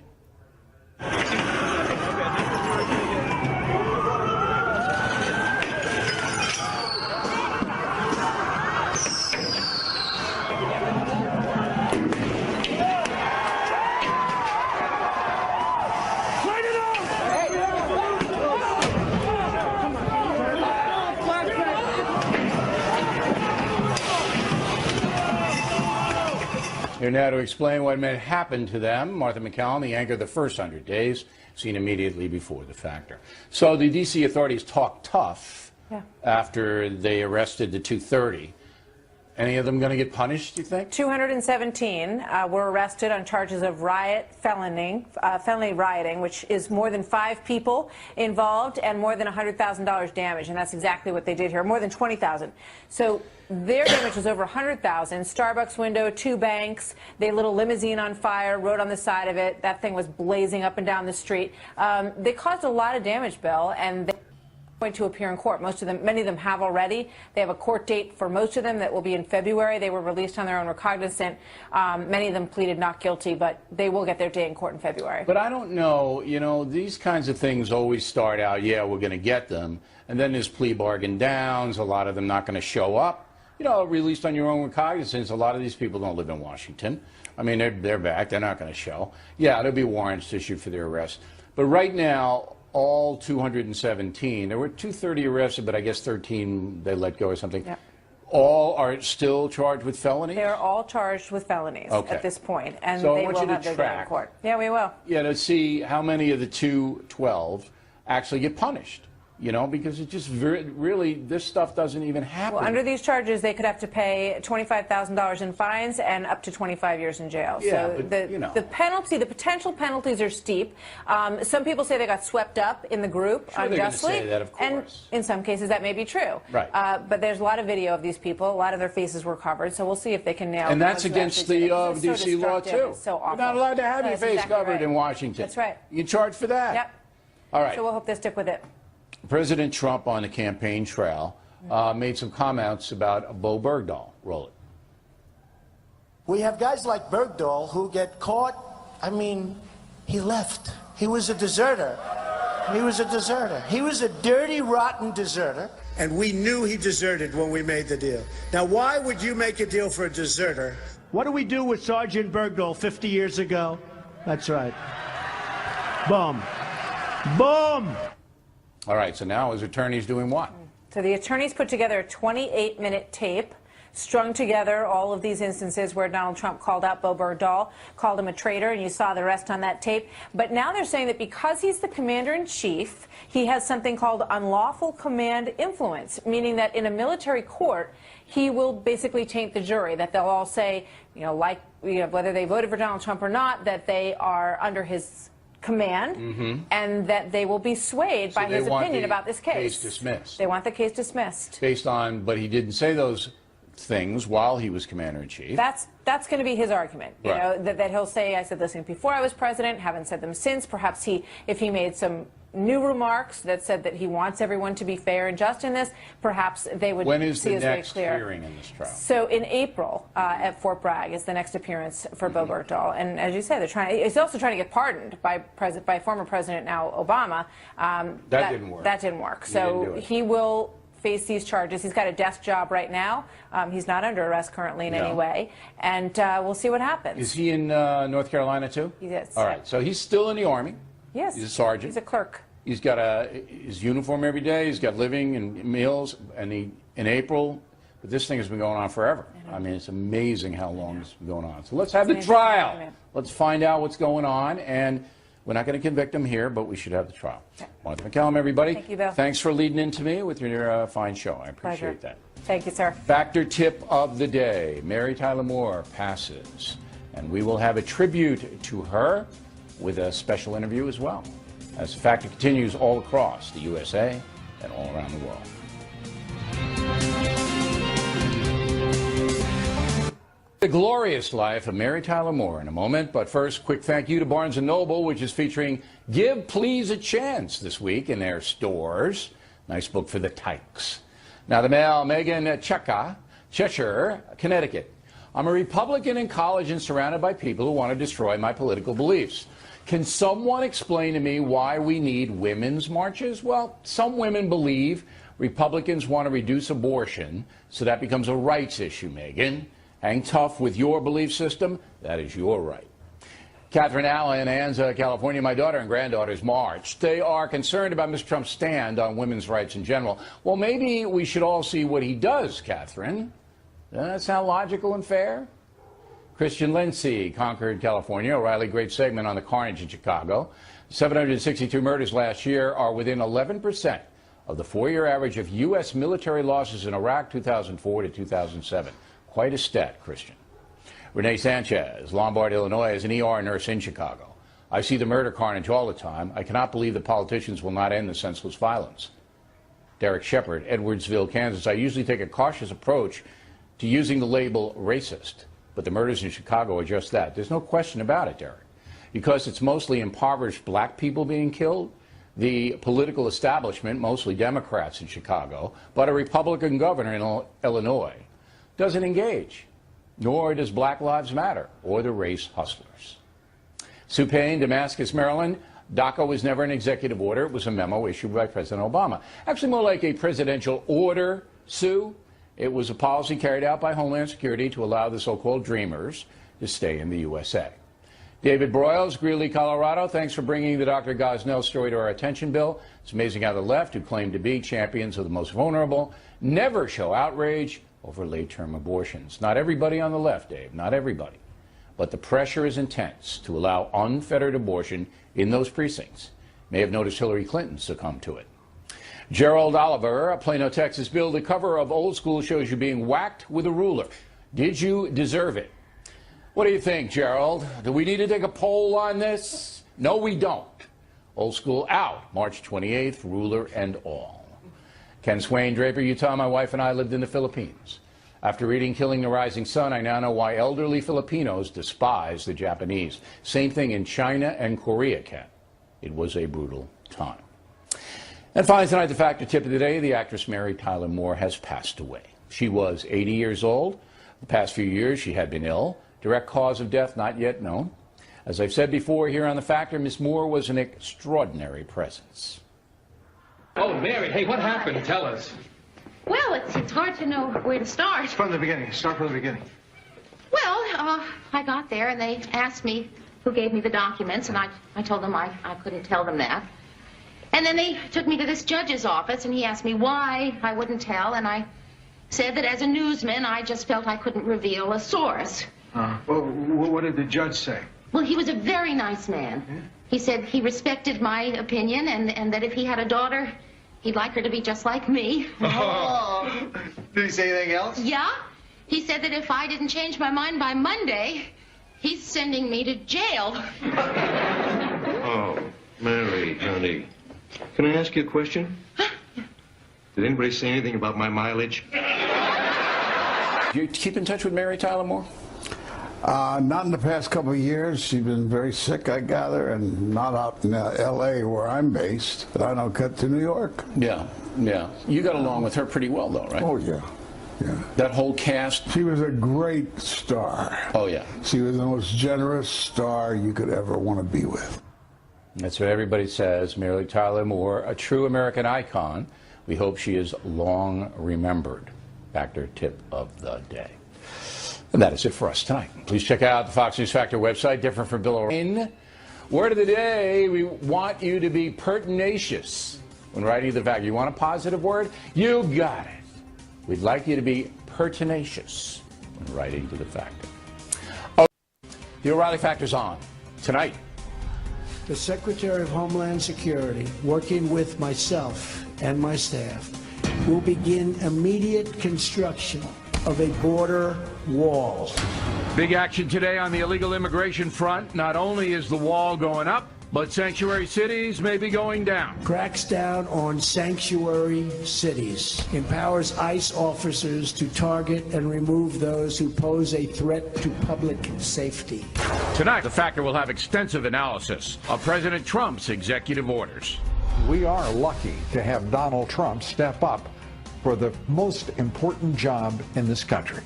Here now to explain what may happen to them, Martha McCallum, the anchor of the first 100 days, seen immediately before the factor. So the D.C. authorities talked tough after they arrested the 230. Any of them going to get punished, do you think? 217 were arrested on charges of felony rioting, which is more than 5 people involved and more than $100,000 damage, and that's exactly what they did here, more than $20,000. So their damage was over $100,000. Starbucks window, 2 banks, they lit a limousine on fire, rode on the side of it. That thing was blazing up and down the street. They caused a lot of damage, Bill, and they going to appear in court. Many of them have already. They have a court date for most of them that will be in February. They were released on their own recognizance. Many of them pleaded not guilty, but they will get their day in court in February. But I don't know, you know, these kinds of things always start out, yeah, we're going to get them, and then there's plea bargain downs, a lot of them not going to show up. You know, released on your own recognizance, a lot of these people don't live in Washington. I mean, they're back, they're not going to show. Yeah, there'll be warrants issued for their arrest. But right now, all 217, there were 230 arrested, but I guess 13 they let go or something. Yep. All are still charged with felonies? They're all charged with felonies at this point, and so they will have their day in court. Yeah, we will. Yeah, to see how many of the 212 actually get punished. You know, because it just really, this stuff doesn't even happen. Well, under these charges, they could have to pay $25,000 in fines and up to 25 years in jail. Yeah, so but, you know. the potential penalties are steep. Some people say they got swept up in the group unjustly. Say that, of course. And in some cases, that may be true. Right. But there's a lot of video of these people. A lot of their faces were covered. So we'll see if they can nail. And that's against the D.C. law too. It's so awful. You're not allowed to have your face covered in Washington. That's right. You get charged for that. Yep. All right. So we'll hope they stick with it. President Trump on the campaign trail made some comments about Bo Bergdahl. Roll it. We have guys like Bergdahl who get caught. I mean, he left. He was a deserter. He was a deserter. He was a dirty, rotten deserter. And we knew he deserted when we made the deal. Now, why would you make a deal for a deserter? What do we do with Sergeant Bergdahl 50 years ago? That's right. Boom. Boom. All right, so now his attorney's doing what? So the attorneys put together a 28-minute tape, strung together all of these instances where Donald Trump called out Bo Bergdahl, called him a traitor, and you saw the rest on that tape. But now they're saying that because he's the commander-in-chief, he has something called unlawful command influence, meaning that in a military court, he will basically taint the jury, that they'll all say, whether they voted for Donald Trump or not, that they are under his command, and that they will be swayed by his opinion about this case. Dismissed. They want the case dismissed. Based on, but he didn't say those things while he was commander-in-chief. That's going to be his argument. You know, that he'll say, I said those things before I was president, haven't said them since. Perhaps if he made some new remarks that said that he wants everyone to be fair and just in this, perhaps they would When is see the as very next clear. hearing in this trial? So in April at Fort Bragg is the next appearance for Bo Bergdahl. And as you say, he's also trying to get pardoned by former President now Obama. That didn't work. That didn't work. So he will face these charges. He's got a desk job right now. He's not under arrest currently in any way. And we'll see what happens. Is he in North Carolina, too? He is. All right, so he's still in the Army. Yes. He's a sergeant. He's a clerk. He's got his uniform every day. He's got living and meals. And in April, but this thing has been going on forever. I mean, it's amazing how long it's been going on. So let's have the trial. Let's find out what's going on. And we're not going to convict him here, but we should have the trial. Martha MacCallum, everybody. Thank you, Bill. Thanks for leading into me with your fine show. I appreciate that. Thank you, sir. Factor tip of the day. Mary Tyler Moore passes. And we will have a tribute to her with a special interview as well, as the Factor continues all across the USA and all around the world. The Glorious Life of Mary Tyler Moore in a moment, but first, quick thank you to Barnes & Noble, which is featuring Give Please a Chance this week in their stores. Nice book for the tykes. Now the mail, Megan Cheshire, Connecticut. I'm a Republican in college and surrounded by people who want to destroy my political beliefs. Can someone explain to me why we need women's marches? Well, some women believe Republicans want to reduce abortion, so that becomes a rights issue, Megan. Hang tough with your belief system. That is your right. Catherine Allen, Anza, California, my daughter and granddaughters marched. They are concerned about Mr. Trump's stand on women's rights in general. Well, maybe we should all see what he does, Catherine. Doesn't that sound logical and fair? Christian Lindsay, Concord, California. O'Reilly, great segment on the carnage in Chicago. 762 murders last year are within 11% of the four-year average of U.S. military losses in Iraq 2004 to 2007. Quite a stat, Christian. Renee Sanchez, Lombard, Illinois, is an ER nurse in Chicago. I see the murder carnage all the time. I cannot believe the politicians will not end the senseless violence. Derek Shepard, Edwardsville, Kansas. I usually take a cautious approach to using the label racist, but the murders in Chicago are just that. There's no question about it, Derek. Because it's mostly impoverished black people being killed, the political establishment, mostly Democrats in Chicago, but a Republican governor in Illinois, doesn't engage, nor does Black Lives Matter or the race hustlers. Sue Payne, Damascus, Maryland. DACA was never an executive order. It was a memo issued by President Obama. Actually, more like a presidential order, Sue. It was a policy carried out by Homeland Security to allow the so-called Dreamers to stay in the USA. David Broyles, Greeley, Colorado. Thanks for bringing the Dr. Gosnell story to our attention, Bill. It's amazing how the left, who claim to be champions of the most vulnerable, never show outrage over late-term abortions. Not everybody on the left, Dave, not everybody. But the pressure is intense to allow unfettered abortion in those precincts. May have noticed Hillary Clinton succumb to it. Gerald Oliver, Plano, Texas. Bill, the cover of Old School shows you being whacked with a ruler. Did you deserve it? What do you think, Gerald? Do we need to take a poll on this? No, we don't. Old School out, March 28th, ruler and all. Ken Swain, Draper, Utah. My wife and I lived in the Philippines. After reading Killing the Rising Sun, I now know why elderly Filipinos despise the Japanese. Same thing in China and Korea, Ken. It was a brutal time. And finally tonight, the Factor tip of the day, the actress Mary Tyler Moore has passed away. She was 80 years old. The past few years, she had been ill. Direct cause of death not yet known. As I've said before here on The Factor, Miss Moore was an extraordinary presence. Oh, Mary, hey, what happened? Tell us. Well, it's hard to know where to start. From the beginning. Start from the beginning. Well, I got there and they asked me who gave me the documents, and I told them I couldn't tell them that. And then they took me to this judge's office, and he asked me why I wouldn't tell, and I said that as a newsman, I just felt I couldn't reveal a source. Well, what did the judge say? Well, he was a very nice man. He said he respected my opinion, and that if he had a daughter, he'd like her to be just like me. Oh. Did he say anything else? Yeah. He said that if I didn't change my mind by Monday, he's sending me to jail. Oh, Mary, honey. Can I ask you a question? Did anybody say anything about my mileage? Do you keep in touch with Mary Tyler Moore? Not in the past couple of years. She's been very sick, I gather, and not out in L.A. where I'm based. But I don't cut to New York. Yeah, yeah. You got along with her pretty well, though, right? Oh, yeah. Yeah. That whole cast? She was a great star. Oh, yeah. She was the most generous star you could ever want to be with. That's what everybody says. Mary Tyler Moore, a true American icon. We hope she is long remembered. Factor tip of the day. And that is it for us tonight. Please check out the Fox News Factor website, different from Bill O'Reilly. Word of the day, we want you to be pertinacious when writing the Factor. You want a positive word? You got it. We'd like you to be pertinacious when writing to the Factor. Oh, the O'Reilly Factor's on tonight. The Secretary of Homeland Security, working with myself and my staff, will begin immediate construction of a border wall. Big action today on the illegal immigration front. Not only is the wall going up, but sanctuary cities may be going down. Cracks down on sanctuary cities. Empowers ICE officers to target and remove those who pose a threat to public safety. Tonight, the Factor will have extensive analysis of President Trump's executive orders. We are lucky to have Donald Trump step up for the most important job in this country.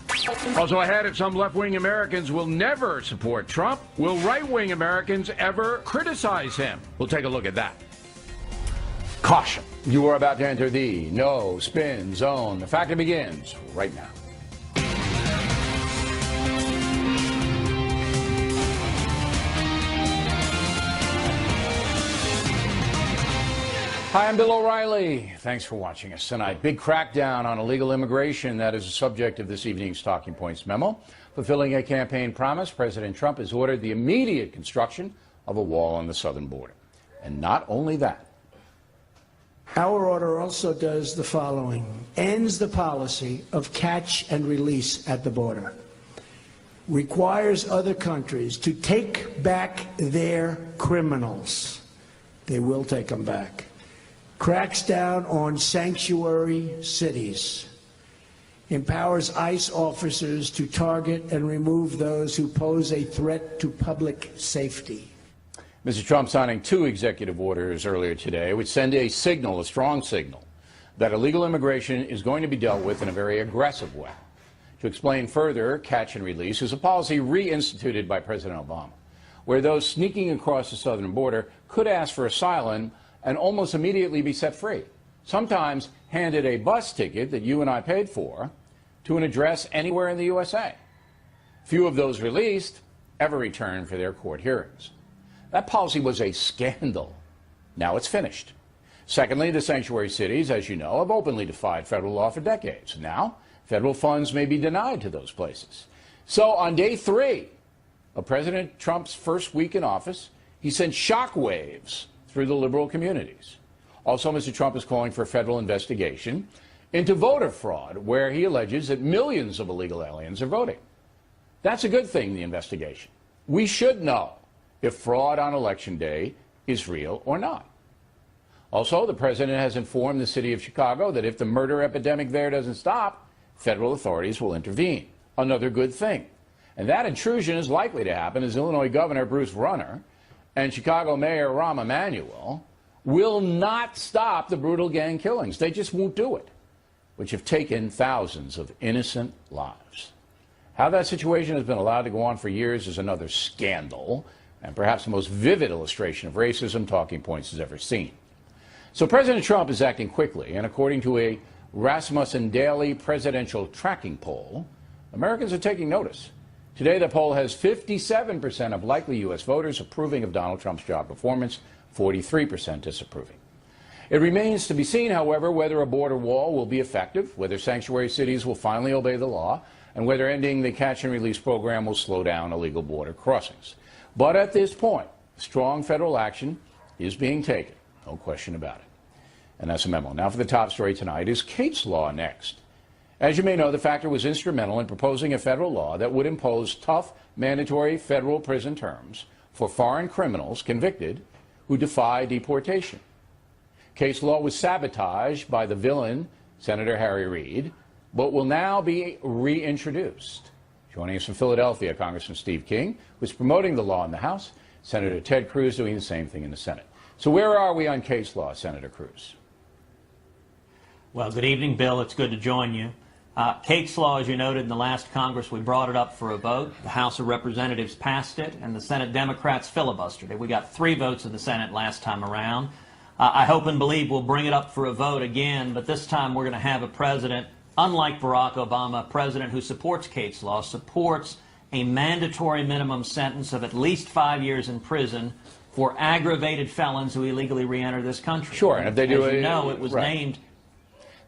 Also ahead, if some left-wing Americans will never support Trump, will right-wing Americans ever criticize him? We'll take a look at that. Caution. You are about to enter the no spin zone. The Factor begins right now. Hi, I'm Bill O'Reilly. Thanks for watching us tonight. Big crackdown on illegal immigration. That is the subject of this evening's Talking Points memo. Fulfilling a campaign promise, President Trump has ordered the immediate construction of a wall on the southern border. And not only that. Our order also does the following. Ends the policy of catch and release at the border. Requires other countries to take back their criminals. They will take them back. Cracks down on sanctuary cities. Empowers ICE officers to target and remove those who pose a threat to public safety. Mr. Trump signing 2 executive orders earlier today would send a signal, a strong signal, that illegal immigration is going to be dealt with in a very aggressive way. To explain further, catch and release is a policy reinstituted by President Obama, where those sneaking across the southern border could ask for asylum and almost immediately be set free, sometimes handed a bus ticket that you and I paid for to an address anywhere in the USA. Few of those released ever return for their court hearings. That policy was a scandal. Now it's finished. Secondly, the sanctuary cities, as you know, have openly defied federal law for decades. Now, federal funds may be denied to those places. So on day 3 of President Trump's first week in office, he sent shockwaves through the liberal communities. Also, Mr. Trump is calling for a federal investigation into voter fraud, where he alleges that millions of illegal aliens are voting. That's a good thing, the investigation. We should know if fraud on Election Day is real or not. Also, the president has informed the city of Chicago that if the murder epidemic there doesn't stop, federal authorities will intervene. Another good thing. And that intrusion is likely to happen as Illinois Governor Bruce Rauner and Chicago Mayor Rahm Emanuel will not stop the brutal gang killings. They just won't do it, which have taken thousands of innocent lives. How that situation has been allowed to go on for years is another scandal, and perhaps the most vivid illustration of racism Talking Points has ever seen. So President Trump is acting quickly, and according to a Rasmussen Daily presidential tracking poll, Americans are taking notice. Today, the poll has 57% of likely U.S. voters approving of Donald Trump's job performance, 43% disapproving. It remains to be seen, however, whether a border wall will be effective, whether sanctuary cities will finally obey the law, and whether ending the catch and release program will slow down illegal border crossings. But at this point, strong federal action is being taken, no question about it. And that's a memo. Now for the top story tonight is Kate's Law next. As you may know, the factor was instrumental in proposing a federal law that would impose tough mandatory federal prison terms for foreign criminals convicted who defy deportation. Kate's Law was sabotaged by the villain, Senator Harry Reid, but will now be reintroduced. Joining us from Philadelphia, Congressman Steve King was promoting the law in the House, Senator Ted Cruz doing the same thing in the Senate. So where are we on Kate's Law, Senator Cruz? Well, good evening, Bill. It's good to join you. Kate's Law, as you noted, in the last Congress, we brought it up for a vote. The House of Representatives passed it, and the Senate Democrats filibustered it. We got 3 votes in the Senate last time around. I hope and believe we'll bring it up for a vote again, but this time we're going to have a president, unlike Barack Obama, a president who supports Kate's Law, supports a mandatory minimum sentence of at least 5 years in prison for aggravated felons who illegally re-enter this country. Sure, and if they do as you know, it was named.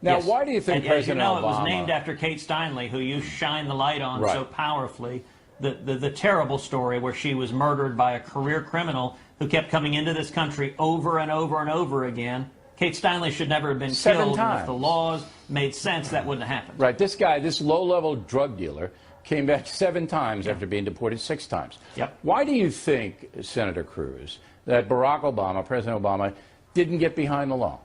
Now, Yes. why do you think and, President as you know, Obama... it was named after Kate Steinle, who you shine the light on Right. so powerfully. The terrible story where she was murdered by a career criminal who kept coming into this country over and over and over again. Kate Steinle should never have been 7 killed. times. And if the laws made sense, that wouldn't have happened. Right, this guy, this low-level drug dealer, came back 7 times after being deported 6 times. Yep. Why do you think, Senator Cruz, that Barack Obama, President Obama, didn't get behind the law?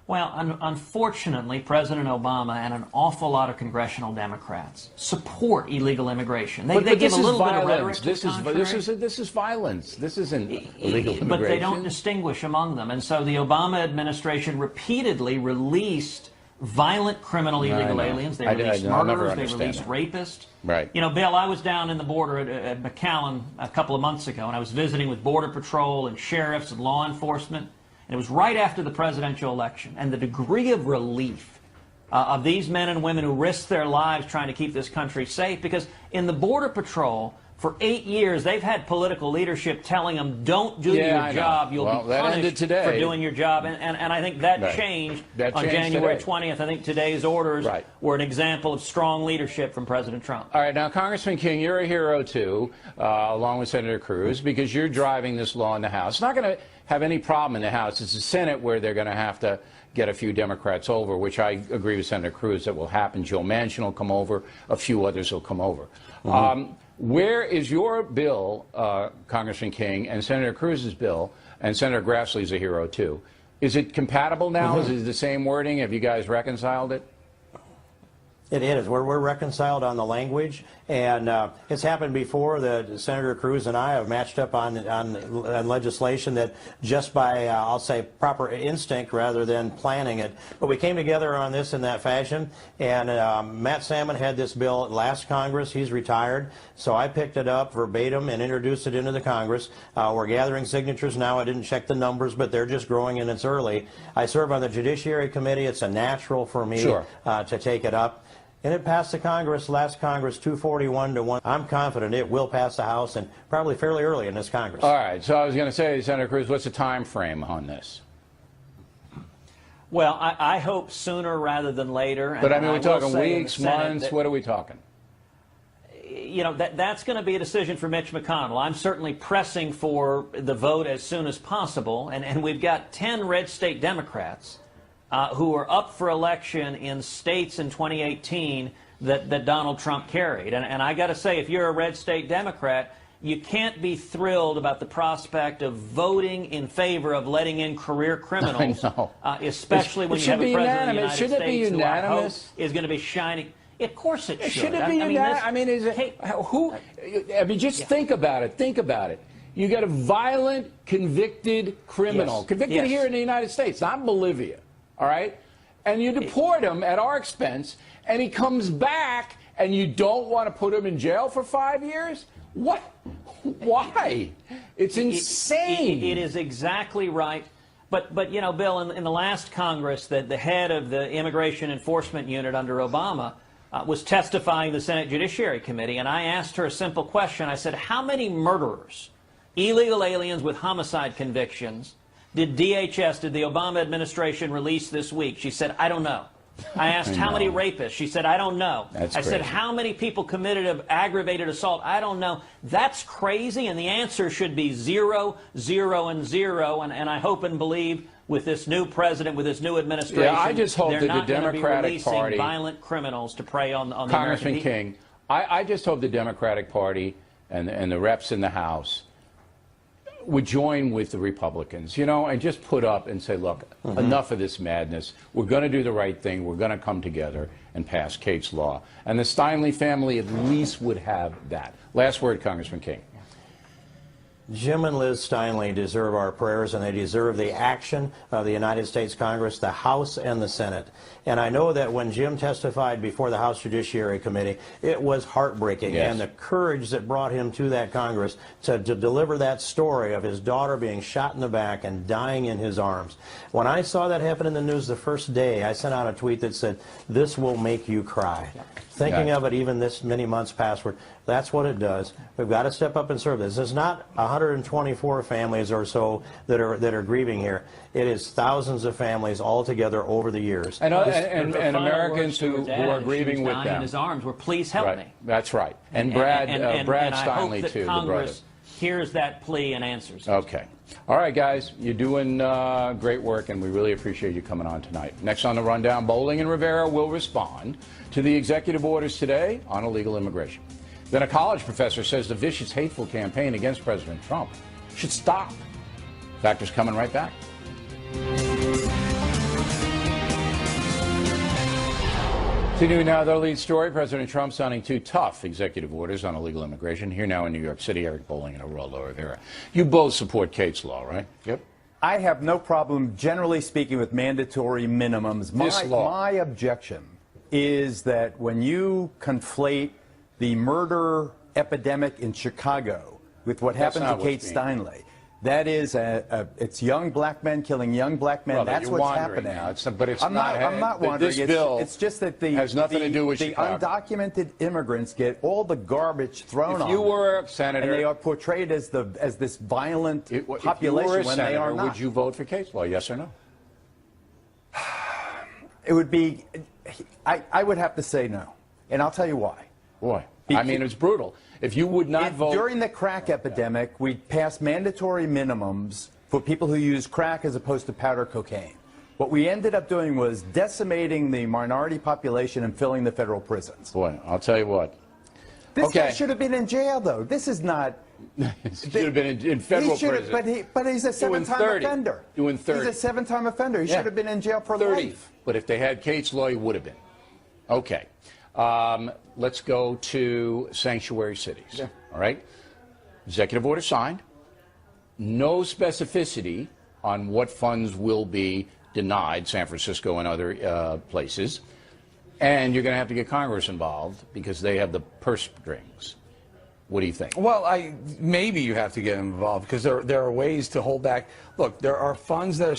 Well, unfortunately, President Obama and an awful lot of congressional Democrats support illegal immigration. They give a little bit of rhetoric to the contrary. This is violence. This isn't illegal immigration. But they don't distinguish among them. And so the Obama administration repeatedly released violent criminal illegal aliens. They released murderers. They released rapists. Right. You know, Bill, I was down in the border at McAllen a couple of months ago, and I was visiting with Border Patrol and sheriffs and law enforcement. And it was right after the presidential election. And the degree of relief of these men and women who risked their lives trying to keep this country safe, because in the Border Patrol, for 8 years, they've had political leadership telling them, don't do your job, you'll be punished for doing your job. And I think that changed on January 20th. I think today's orders were an example of strong leadership from President Trump. All right, now, Congressman King, you're a hero, too, along with Senator Cruz, because you're driving this law in the House. It's not going to have any problem in the House. It's the Senate where they're going to have to get a few Democrats over, which I agree with Senator Cruz that will happen. Joe Manchin will come over. A few others will come over. Where is your bill, Congressman King, and Senator Cruz's bill, and Senator Grassley's a hero, too? Is it compatible now? Is it the same wording? Have you guys reconciled it? It is. We're reconciled on the language, and it's happened before that Senator Cruz and I have matched up on legislation that just by, I'll say, proper instinct rather than planning it. But we came together on this in that fashion, and Matt Salmon had this bill at last Congress. He's retired, so I picked it up verbatim and introduced it into the Congress. We're gathering signatures now. I didn't check the numbers, but they're just growing and it's early. I serve on the Judiciary Committee. It's a natural for me to take it up. And it passed the Congress, last Congress, 241 to 1. I'm confident it will pass the House, and probably fairly early in this Congress. All right. So I was going to say, Senator Cruz, what's the time frame on this? Well, I hope sooner rather than later. But I mean, we're talking weeks, months. What are we talking? You know, that's going to be a decision for Mitch McConnell. I'm certainly pressing for the vote as soon as possible, and we've got 10 red state Democrats who are up for election in states in 2018 that Donald Trump carried. And I got to say, if you're a red state Democrat, you can't be thrilled about the prospect of voting in favor of letting in career criminals, especially when you have a president of the United States who I hope is going to be shining. Of course it should. Should it be unanimous? I mean, is it, I mean, just think about it. Think about it. You got a violent, convicted criminal, convicted here in the United States, not Bolivia. All right? And you deport him at our expense, and he comes back, and you don't want to put him in jail for 5 years? What? Why? It's insane. It is exactly right. But you know, Bill, in the last Congress, the head of the Immigration Enforcement Unit under Obama was testifying to the Senate Judiciary Committee, and I asked her a simple question. I said, how many murderers, illegal aliens with homicide convictions, did DHS, did the Obama administration release this week? She said, I don't know. I asked how many rapists. She said, I don't know. I said, how many people committed an aggravated assault? I don't know. That's crazy, and the answer should be 0, 0, and 0. And I hope and believe with this new president, with this new administration, I just hope they're that not the Democratic be releasing Party, violent criminals to prey on the Congressman American King, I just hope the Democratic Party and the reps in the House would join with the Republicans, you know, and just put up and say, look, enough of this madness. We're going to do the right thing. We're going to come together and pass Kate's Law. And the Steinle family at least would have that. Last word, Congressman King. Jim and Liz Steinle deserve our prayers, and they deserve the action of the United States Congress, the House, and the Senate. And I know that when Jim testified before the House Judiciary Committee, it was heartbreaking. Yes. And the courage that brought him to that Congress to deliver that story of his daughter being shot in the back and dying in his arms. When I saw that happen in the news the first day, I sent out a tweet that said, this will make you cry. Thinking of it even this many months pastward, that's what it does. We've got to step up and serve this. It's not 124 families or so that are grieving here. It is thousands of families all together over the years. And Americans who are grieving with them. In his arms were, please help me. That's right. And Brad and I hope Steinle, that too, Congress the brother. hears that plea and answers it. Okay. All right, guys, you're doing great work, and we really appreciate you coming on tonight. Next on the Rundown, Bowling and Rivera will respond to the executive orders today on illegal immigration. Then a college professor says the vicious, hateful campaign against President Trump should stop. Factors coming right back. Continuing now, their lead story, President Trump signing 2 tough executive orders on illegal immigration. Here now in New York City, Eric Bowling and Geraldo Rivera. You both support Kate's Law, right? Yep. I have no problem, generally speaking, with mandatory minimums. My objection is that when you conflate the murder epidemic in Chicago with what happened to Kate Steinle, that is it's young black men killing young black men. Well, that's what's happening. Now. But it's I'm not wondering. This bill it's just that the has nothing to do with the Chicago. Undocumented immigrants get all the garbage thrown on them. If you were a senator, and they are portrayed as this violent population if you were a when senator, they are not. Would you vote for Kate's Law? Yes or no? It would be. I would have to say no, and I'll tell you why. Why? I mean, it's brutal. If you would not vote... During the crack epidemic, we passed mandatory minimums for people who use crack as opposed to powder cocaine. What we ended up doing was decimating the minority population and filling the federal prisons. Boy, I'll tell you what. This guy should have been in jail, though. This is not... He should have been in federal prison. But he's a 7-time offender. Doing 30. He's a 7-time offender. He should have been in jail for 30. life. But if they had Kate's Law, he would have been. Okay. Let's go to sanctuary cities. Yeah. All right. Executive order signed. No specificity on what funds will be denied, San Francisco and other places. And you're going to have to get Congress involved because they have the purse strings. What do you think? Well, maybe you have to get them involved because there are ways to hold back. Look, there are funds that are